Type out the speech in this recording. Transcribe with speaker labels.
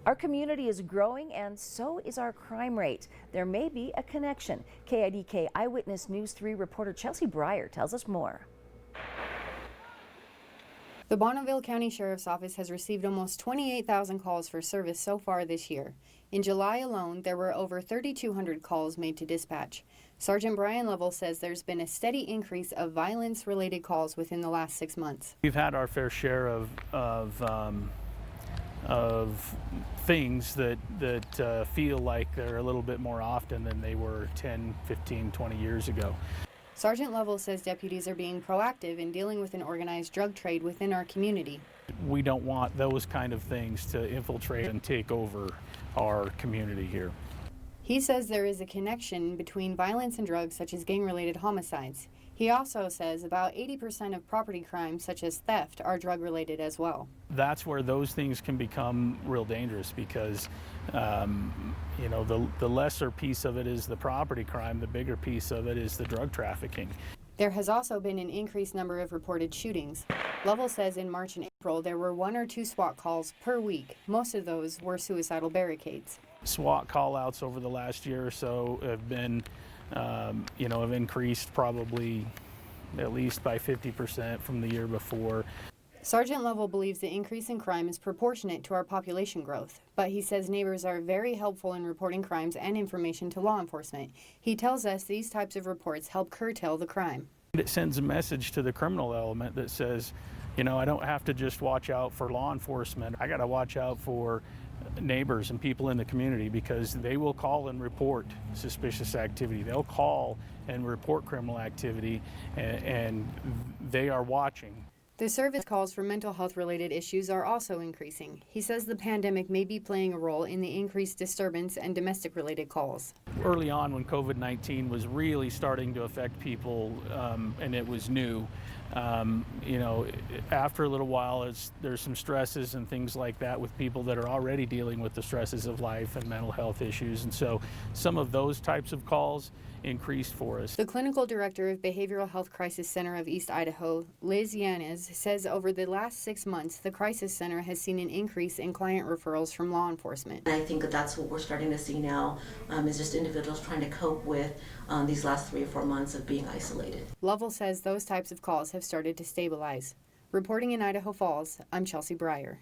Speaker 1: Our community is growing, and so is our crime rate. There may be a connection. KIDK Eyewitness News 3 reporter Chelsea Breyer tells us more.
Speaker 2: The Bonneville County Sheriff's Office has received almost 28,000 calls for service so far this year. In July alone, there were over 3,200 calls made to dispatch. Sergeant Brian Lovell says there's been a steady increase of violence-related calls within the last 6 months.
Speaker 3: We've had our fair share of things that feel like they're a little bit more often than they were 10, 15, 20 years ago.
Speaker 2: Sergeant Lovell says deputies are being proactive in dealing with an organized drug trade within our community.
Speaker 3: We don't want those kind of things to infiltrate and take over our community here.
Speaker 2: He says there is a connection between violence and drugs, such as gang-related homicides. He also says about 80% of property crimes, such as theft, are drug-related as well.
Speaker 3: That's where those things can become real dangerous because, you know, the lesser piece of it is the property crime, the bigger piece of it is the drug trafficking.
Speaker 2: There has also been an increased number of reported shootings. Lovell says in March and April there were 1 or 2 SWAT calls per week. Most of those were suicidal barricades.
Speaker 3: SWAT call-outs over the last year or so have been, have increased probably at least by 50% from the year before.
Speaker 2: Sergeant Lovell believes the increase in crime is proportionate to our population growth, but he says neighbors are very helpful in reporting crimes and information to law enforcement. He tells us these types of reports help curtail the crime.
Speaker 3: It sends a message to the criminal element that says, you know, I don't have to just watch out for law enforcement. I got to watch out for neighbors and people in the community because they will call and report suspicious activity. They'll call and report criminal activity, and they are watching.
Speaker 2: The service calls for mental health related issues are also increasing. He says the pandemic may be playing a role in the increased disturbance and domestic related calls.
Speaker 3: Early on when COVID-19 was really starting to affect people and it was new, after a little while there's some stresses and things like that with people that are already dealing with the stresses of life and mental health issues, and so some of those types of calls increased for us.
Speaker 2: The clinical director of Behavioral Health Crisis Center of East Idaho, Liz Yanez, says over the last 6 months, the crisis center has seen an increase in client referrals from law enforcement.
Speaker 4: I think that's what we're starting to see now, is just individuals trying to cope with these last 3 or 4 months of being isolated.
Speaker 2: Lovell says those types of calls have started to stabilize. Reporting in Idaho Falls, I'm Chelsea Breyer.